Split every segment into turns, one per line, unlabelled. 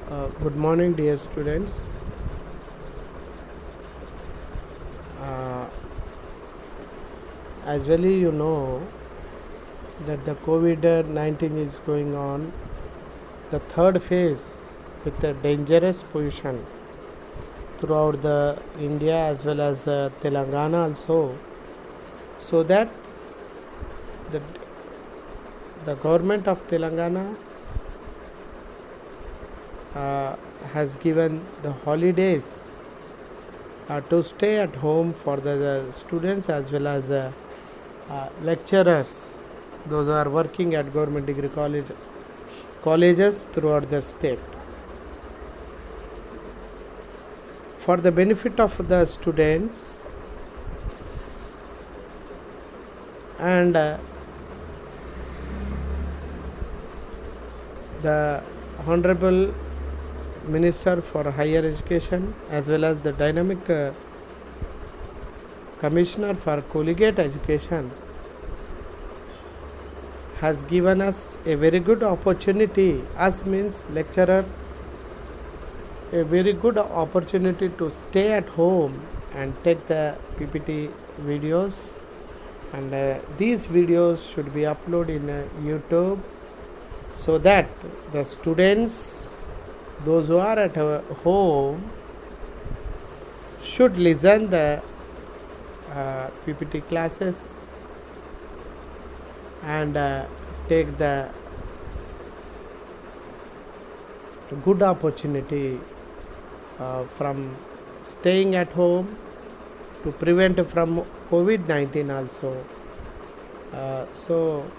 Good morning, dear students. Uh, as well, you know that the COVID 19 is going on, the third phase with a dangerous position throughout the India as well as Telangana also, so that the, the government of Telangana uh, has given the holidays to stay at home for the students as well as lecturers, those who are working at government degree colleges throughout the state. For the benefit of the students and the Honorable Minister for Higher Education as well as the dynamic Commissioner for Collegiate Education has given us a very good opportunity, us means lecturers, a very good opportunity to stay at home and take the PPT videos, and these videos should be uploaded in YouTube so that the students, those who are at home, should listen the PPT classes and take the good opportunity from staying at home to prevent from COVID-19 also. So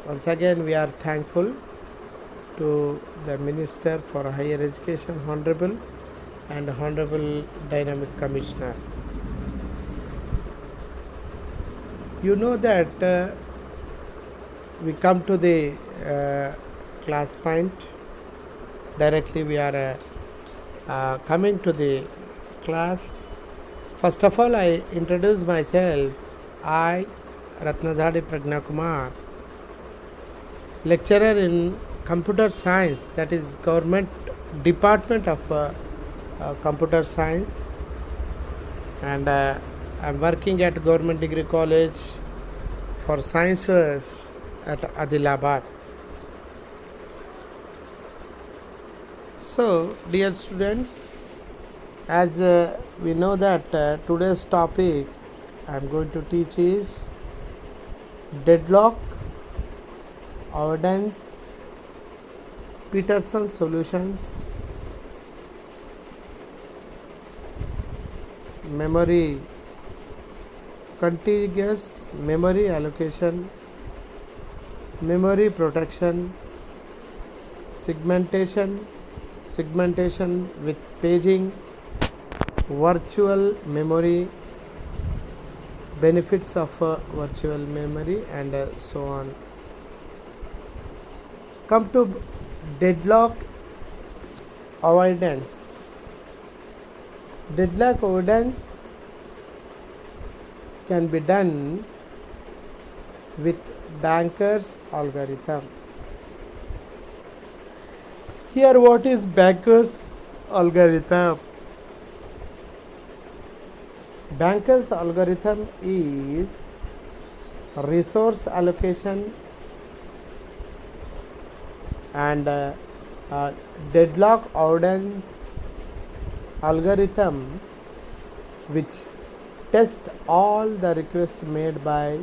once again we are thankful to the Minister for Higher Education, Honorable, and Honorable Dynamic Commissioner. You know that we come to the class point. Directly we are coming to the class. First of all, I introduce myself. I, Ratnadhari Pragna Kumar, lecturer in computer science, that is government department of computer science, and I'm working at government degree college for sciences at Adilabad. So, dear students, as we know that today's topic I am going to teach is deadlock, avoidance, Peterson solutions, memory, contiguous memory allocation, memory protection, segmentation with paging, virtual memory, benefits of virtual memory, and so on. Come to deadlock avoidance. Deadlock avoidance can be done with Banker's algorithm. Here, what is Banker's algorithm? Banker's algorithm is resource allocation and deadlock avoidance algorithm, which test all the requests made by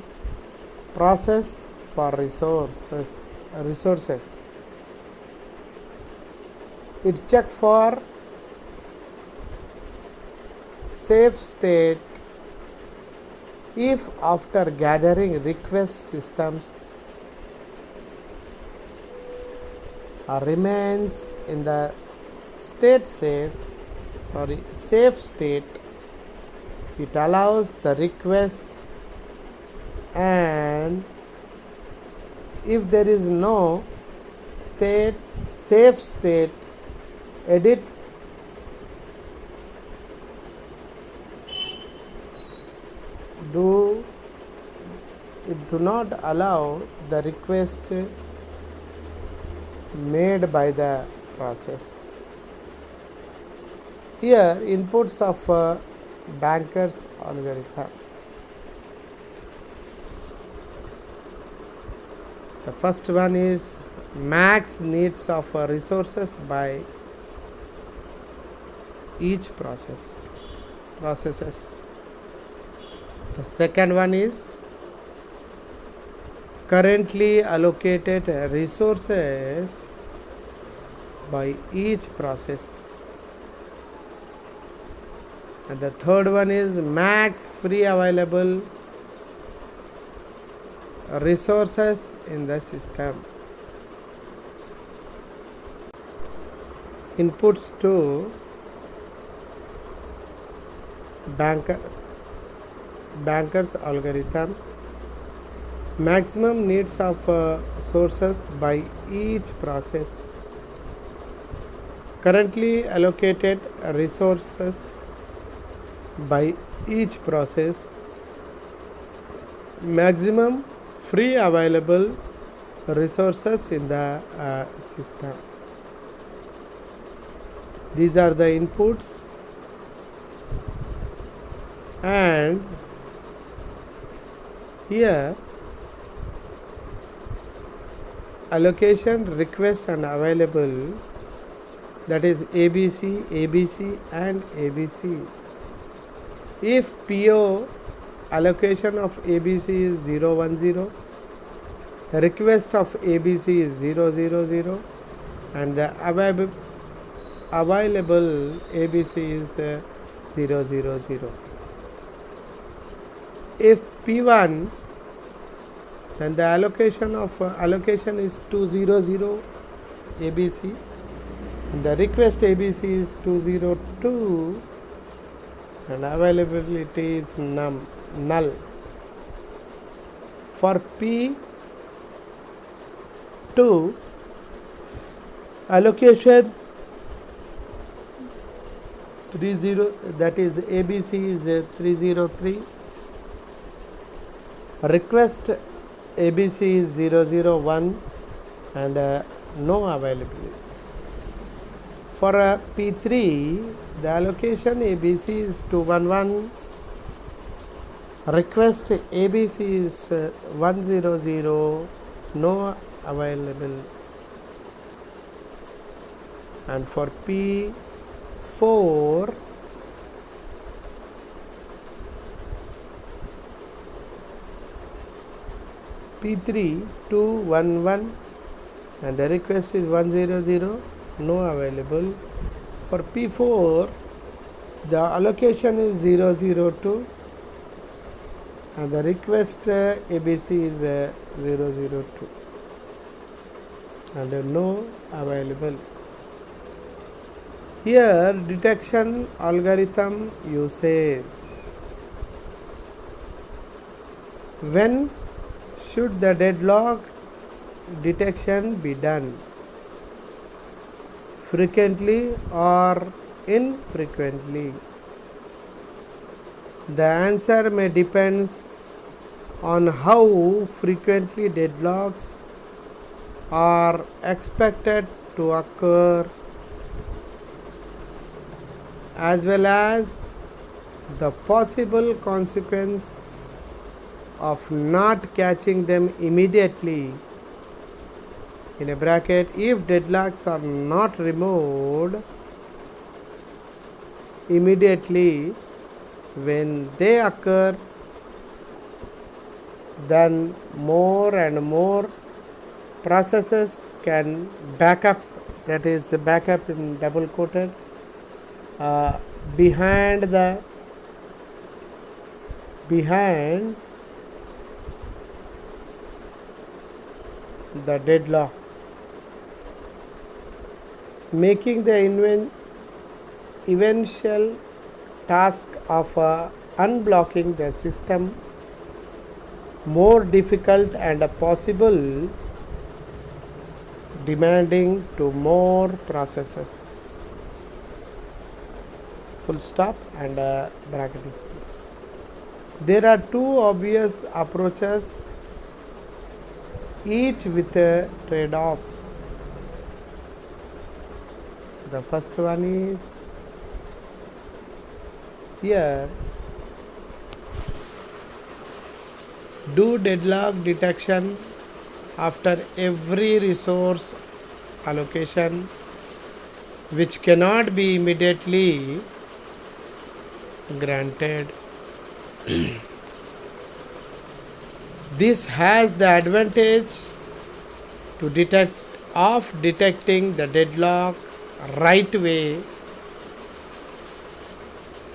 process for resources. It check for safe state if after gathering request systems remains in the safe state, it allows the request, and if there is no safe state, edit do not allow the request made by the process. Here inputs of Banker's algorithm. The first one is max needs of resources by each processes. The second one is currently allocated resources by each process. And the third one is max free available resources in the system. Inputs to Banker's algorithm. Maximum needs of sources by each process. Currently allocated resources by each process. Maximum free available resources in the system. These are the inputs, and here allocation request and available, that is ABC, ABC and ABC. If PO allocation of ABC is 0, 1, 0, request of ABC is 0, 0, 0, and the available ABC is 0, 0, 0. If P1, then the allocation is 2, 0, 0 ABC, and the request ABC is 2, 0, 2, and availability is null. For P2, allocation 30, that is ABC is 303, request ABC is 001, and no availability. For P3, the allocation ABC is 211, request ABC is 100, no available. And for P4, P3 211, and the request is 100, no available. For P4, the allocation is 002, and the request ABC is 002, and no available. Here detection algorithm usage. When should the deadlock detection be done? Frequently or infrequently? The answer may depend on how frequently deadlocks are expected to occur, as well as the possible consequence of not catching them immediately. In a bracket, if deadlocks are not removed immediately when they occur, then more and more processes can back up, that is backup in double quoted, behind the deadlock, making the eventual task of unblocking the system more difficult and possible, demanding to more processes. Full stop, and bracket is closed. There are two obvious approaches, each with trade-offs. The first one is Here, do deadlock detection after every resource allocation which cannot be immediately granted. This has the advantage to detecting the deadlock right away,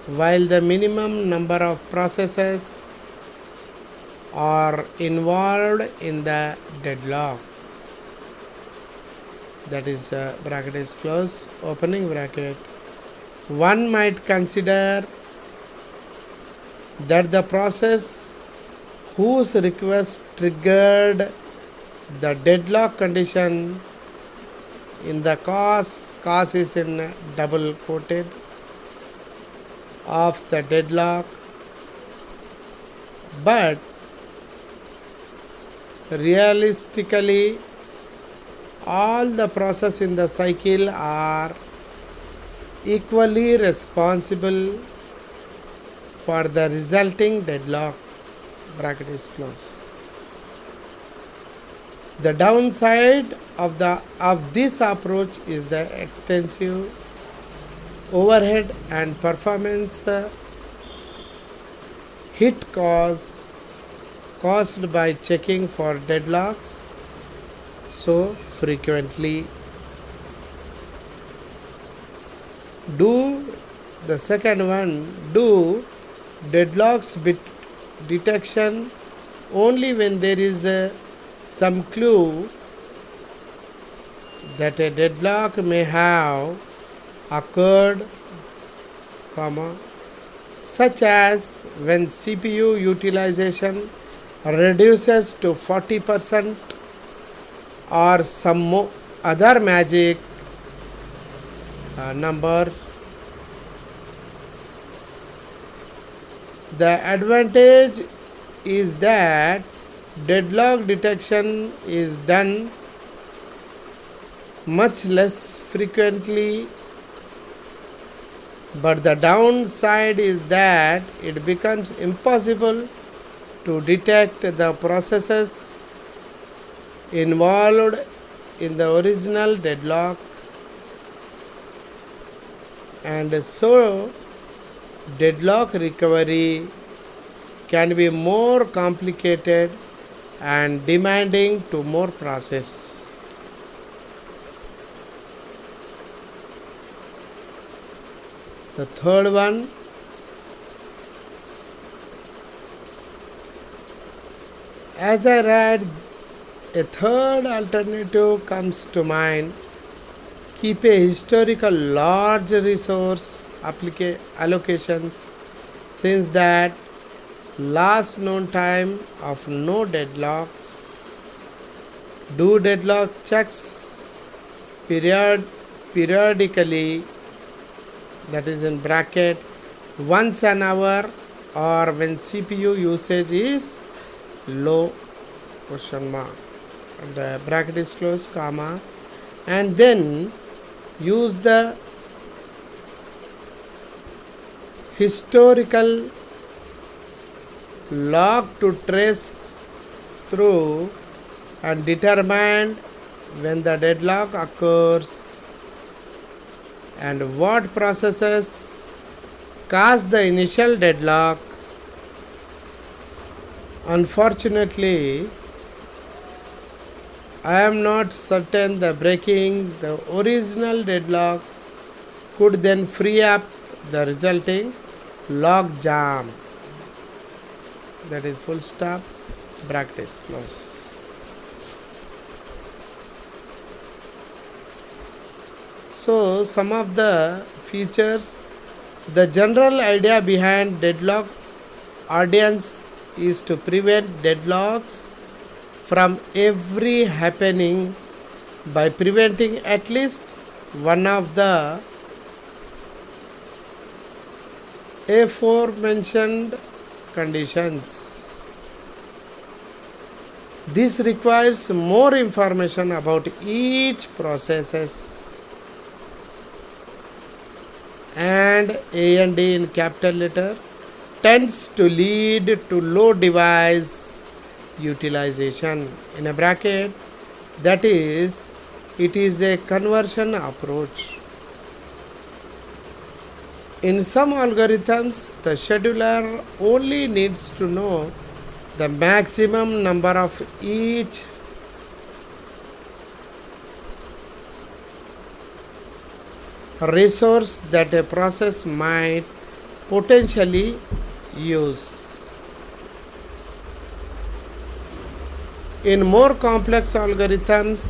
while the minimum number of processes are involved in the deadlock. That is bracket is closed, opening bracket. One might consider that the process whose request triggered the deadlock condition in the cause is in double quoted of the deadlock, but realistically all the process in the cycle are equally responsible for the resulting deadlock. Bracket is closed. The downside of this approach is the extensive overhead and performance hit caused by checking for deadlocks so frequently. Do the second one, do deadlocks detection only when there is some clue that a deadlock may have occurred, such as when CPU utilization reduces to 40% or some other magic number. The advantage is that deadlock detection is done much less frequently, but the downside is that it becomes impossible to detect the processes involved in the original deadlock, and so deadlock recovery can be more complicated and demanding to more process. The third one, as I read, a third alternative comes to mind. Keep a historical large resource allocations, since that last known time of no deadlocks. Do deadlock checks periodically, that is in bracket once an hour, or when CPU usage is low, question mark, and the bracket is closed, comma, and then use the historical log to trace through and determine when the deadlock occurs and what processes cause the initial deadlock. Unfortunately, I am not certain that breaking the original deadlock could then free up the resulting log jam. That is full stop, bracket is closed. So some of the features, the general idea behind deadlock avoidance is to prevent deadlocks from every happening by preventing at least one of the aforementioned conditions. This requires more information about each processes and A and D in capital letter tends to lead to low device utilization. In a bracket, that is, it is a conversion approach. In some algorithms, the scheduler only needs to know the maximum number of each resource that a process might potentially use. In more complex algorithms,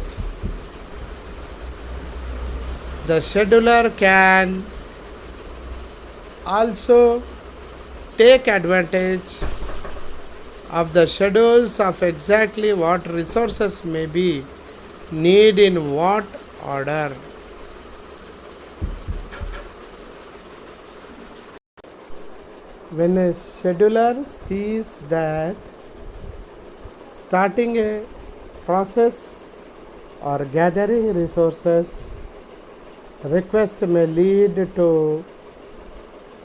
the scheduler can also take advantage of the schedules of exactly what resources may be need in what order. When a scheduler sees that starting a process or gathering resources request may lead to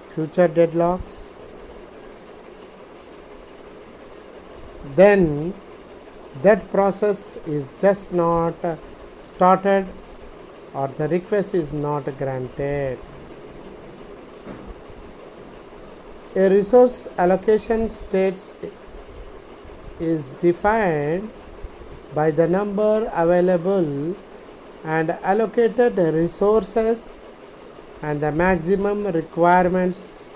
future deadlocks, then that process is just not started or the request is not granted. A resource allocation states is defined by the number available and allocated resources and the maximum requirements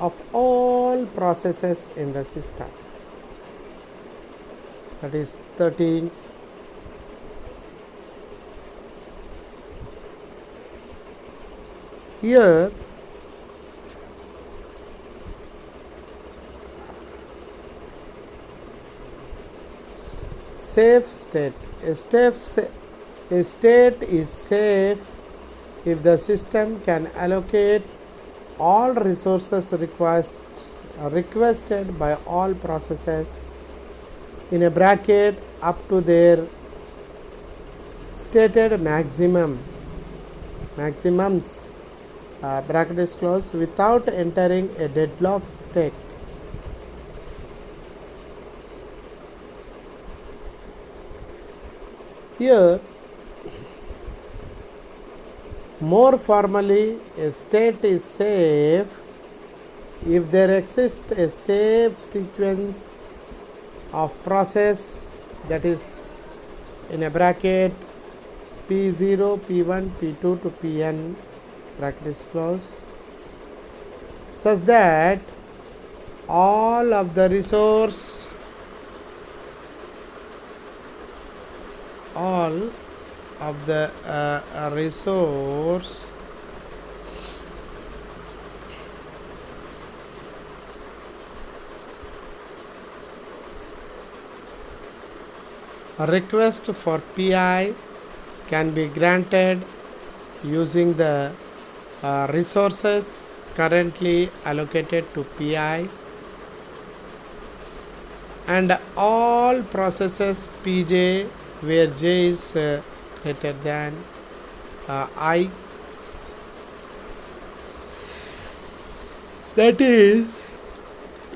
of all processes in the system. That is 13. Here safe state. A state is safe if the system can allocate all resources requested by all processes in a bracket up to their stated maximums bracket is closed without entering a deadlock state. Here, more formally, a state is safe if there exists a safe sequence of process, that is in a bracket P0, P1, P2 to Pn bracket is closed, such that all of the resource a request for Pi can be granted using the resources currently allocated to Pi, and all processes Pj where j is greater than I, that is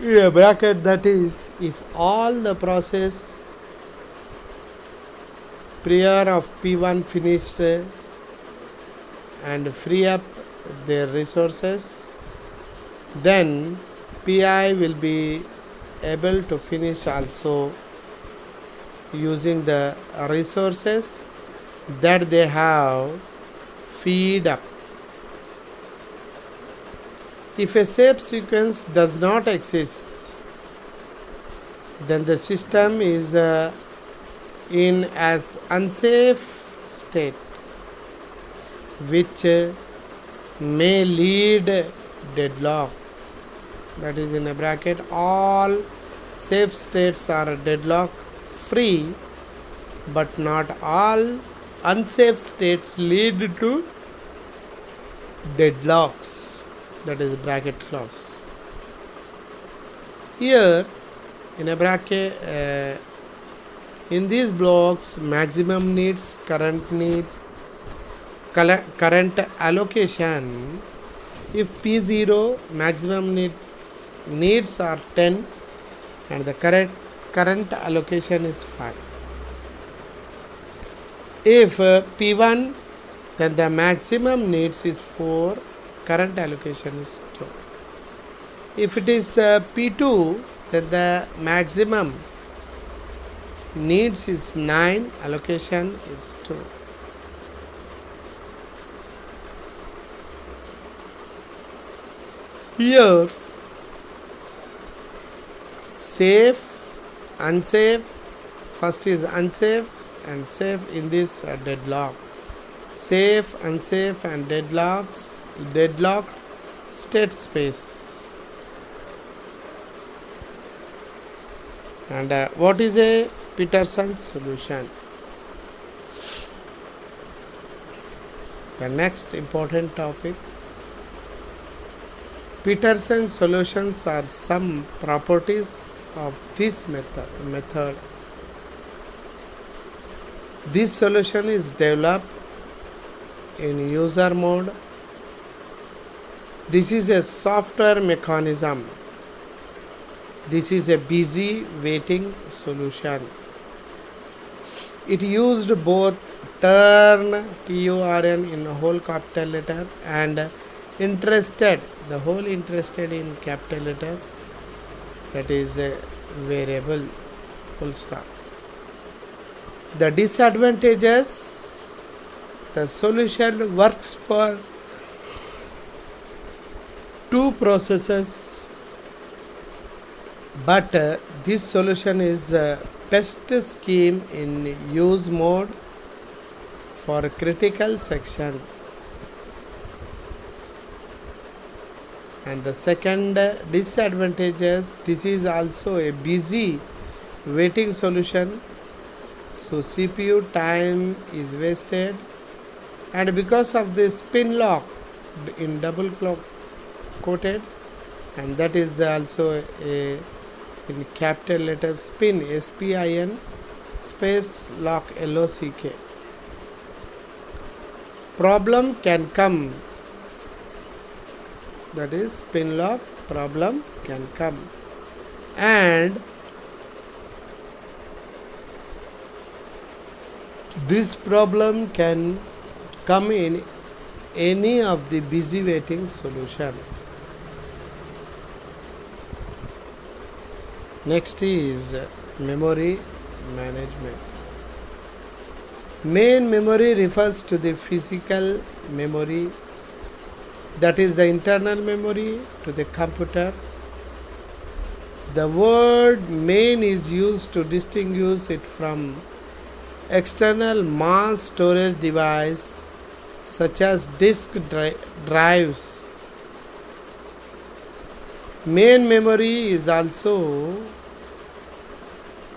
in a bracket, that is if all the process prior of P1 finished and free up their resources, then Pi will be able to finish also using the resources that they have feed up. If a safe sequence does not exist, then the system is in as unsafe state, which may lead deadlock. That is in a bracket, all safe states are deadlock free, but not all unsafe states lead to deadlocks. That is bracket close. Here in a bracket, in these blocks, maximum needs, current allocation If P0 maximum needs are 10 and the current allocation is 5. If P1, then the maximum needs is 4, current allocation is 2. If it is P2, then the maximum needs is 9, allocation is 2. Here, safe, unsafe, first is unsafe and safe in this deadlock. Safe, unsafe and deadlocked state space. And what is a Peterson's solution? The next important topic. Peterson's solutions are some properties of this method. This solution is developed in user mode. This is a software mechanism. This is a busy waiting solution. It used both turn, TURN in a whole capital letter, and interested, the whole interested in capital letter, that is a variable, full stop. The disadvantages, the solution works for two processes, but this solution is best scheme in use mode for critical section. And the second disadvantages, this is also a busy waiting solution, so CPU time is wasted, and because of the spin lock in double quoted, and that is also a in capital letter spin, SPIN space lock LOCK. Problem can come, that is spin lock problem can come, and this problem can come in any of the busy waiting solution. Next is memory management. Main memory refers to the physical memory, that is the internal memory to the computer. The word main is used to distinguish it from external mass storage device such as disk drives. Main memory is also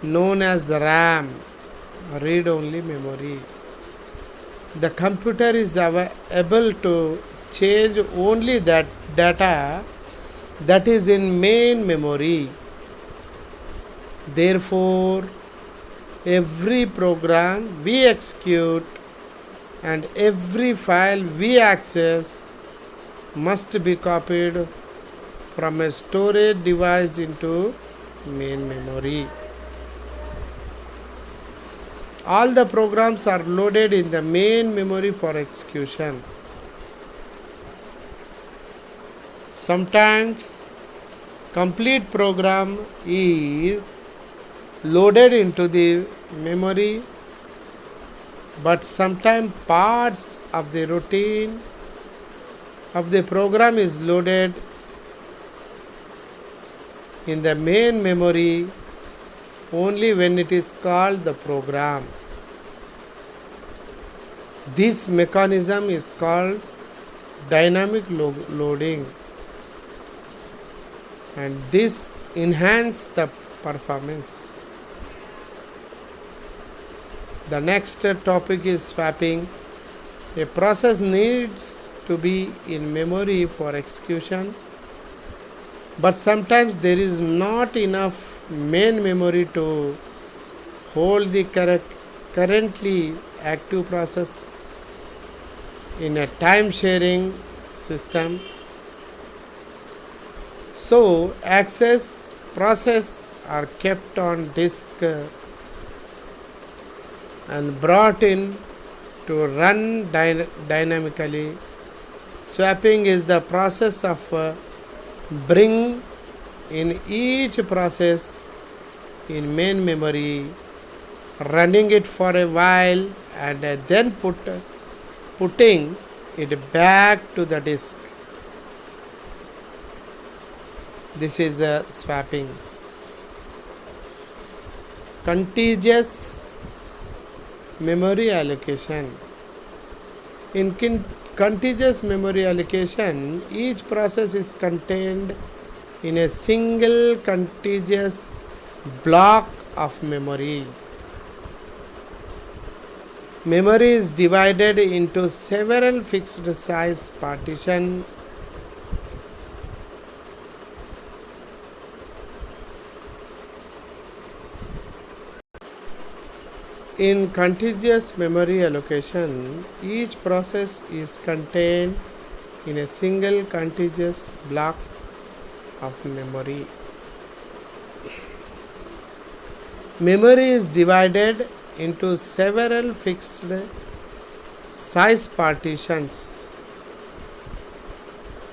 known as RAM, read-only memory. The computer is able to change only that data that is in main memory. Therefore, every program we execute and every file we access must be copied from a storage device into main memory. All the programs are loaded in the main memory for execution. Sometimes complete program is loaded into the memory, but sometimes parts of the routine of the program is loaded in the main memory only when it is called the program. This mechanism is called dynamic loading, and this enhances the performance. The next topic is swapping. A process needs to be in memory for execution, but sometimes there is not enough main memory to hold the currently active process. In a time sharing system, So access process are kept on disk and brought in to run dynamically. Swapping is the process of bring in each process in main memory, running it for a while and then putting it back to the disk. This is swapping. Contiguous memory allocation. In contiguous memory allocation, each process is contained in a single contiguous block of memory. Memory is divided into several fixed size partitions. In contiguous memory allocation, each process is contained in a single contiguous block of memory. Memory is divided into several fixed size partitions.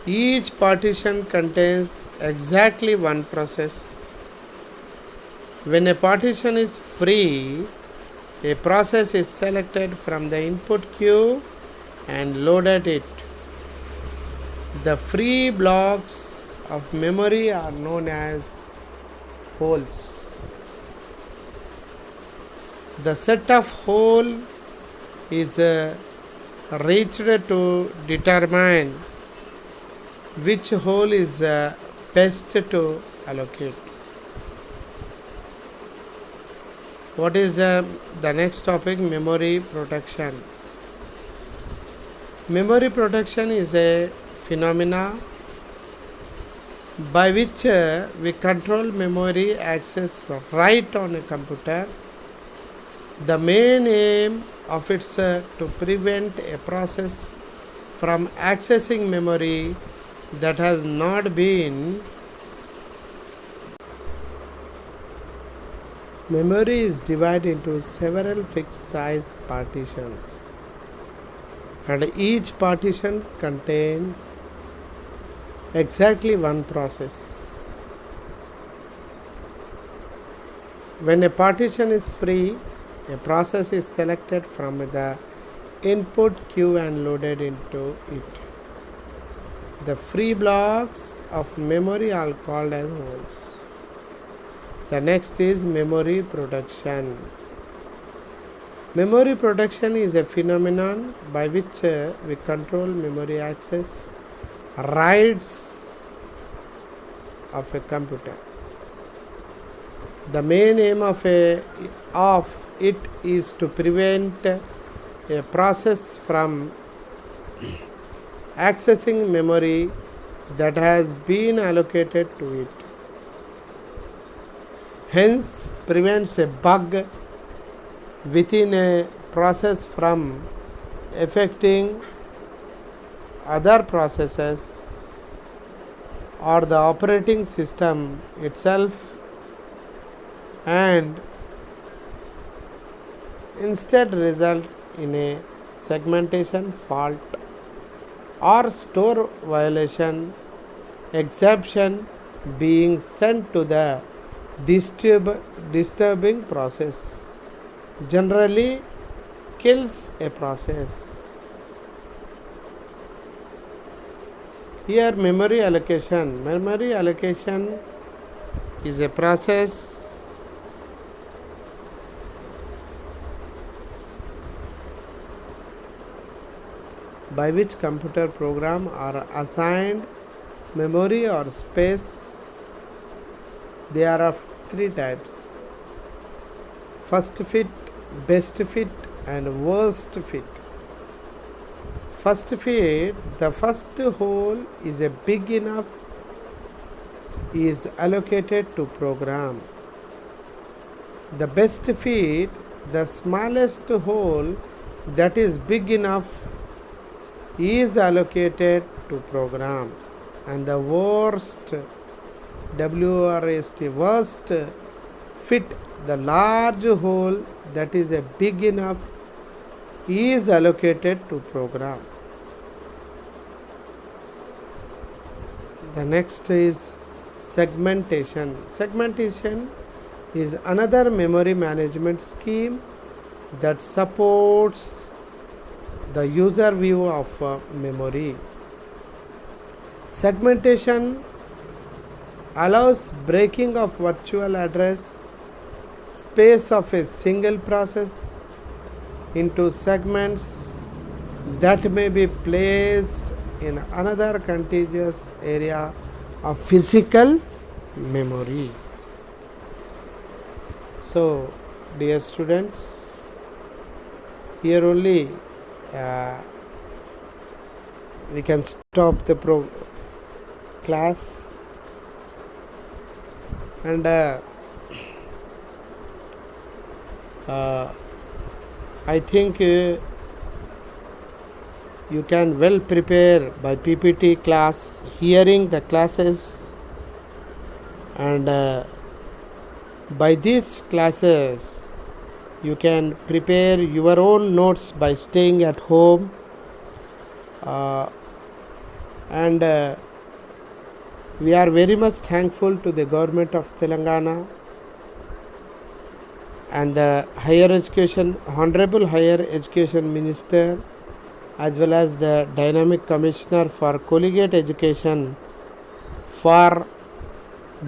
Each partition contains exactly one process. When a partition is free, a process is selected from the input queue and loaded it. The free blocks of memory are known as holes. The set of hole is reached to determine which hole is best to allocate. What is the next topic? Memory protection. Memory protection is a phenomena by which we control memory access right on a computer. The main aim of it is to prevent a process from accessing memory that has not been. Memory is divided into several fixed size partitions, and each partition contains exactly one process. When a partition is free, a process is selected from the input queue and loaded into it. The free blocks of memory are called as holes. The next is memory protection. Memory protection is a phenomenon by which we control memory access rights of a computer. The main aim of it is to prevent a process from accessing memory that has been allocated to it. Hence, prevents a bug within a process from affecting other processes or the operating system itself, and instead result in a segmentation fault or store violation exception being sent to the disturbing process, generally kills a process. Here memory allocation. Memory allocation is a process by which computer program are assigned memory or space. They are of three types: first fit, best fit, and worst fit. First fit, the first hole is a big enough is allocated to program. The best fit, the smallest hole that is big enough is allocated to program, and the worst worst fit, the large hole that is a big enough is allocated to program. The next is segmentation. Segmentation is another memory management scheme that supports the user view of memory. Segmentation allows breaking of virtual address space of a single process into segments that may be placed in another contiguous area of physical memory. So, dear students, here only we can stop the class, and I think you can well prepare by PPT class, hearing the classes, and by these classes you can prepare your own notes by staying at home, and we are very much thankful to the government of Telangana and the Honorable Higher Education Minister, as well as the Dynamic Commissioner for Collegiate Education, for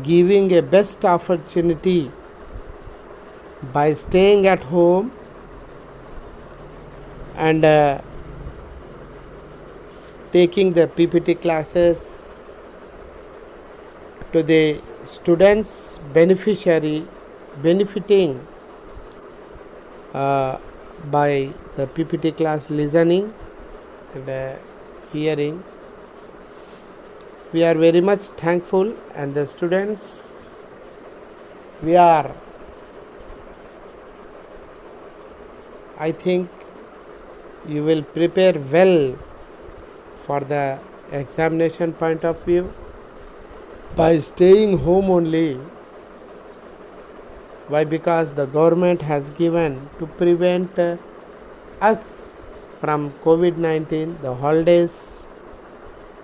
giving a best opportunity by staying at home and taking the PPT classes to the students benefiting by the PPT class listening and hearing. We are very much thankful, and the students, I think you will prepare well for the examination point of view by staying home only. Why? Because the government has given to prevent us from COVID-19 the holidays,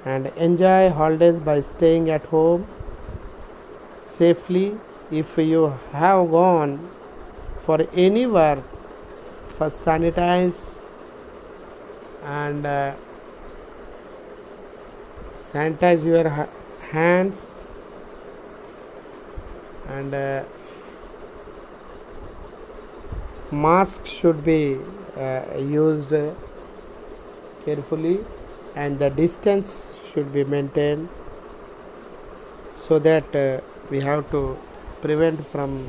and enjoy holidays by staying at home safely. If you have gone for any work, first sanitize and sanitize your hands, and mask should be used carefully, and the distance should be maintained, so that we have to prevent from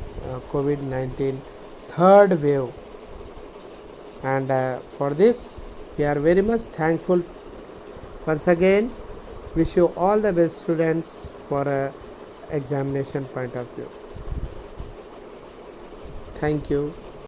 COVID-19 third wave. And for this we are very much thankful. Once again, wish you all the best, students, for examination point of view. Thank you.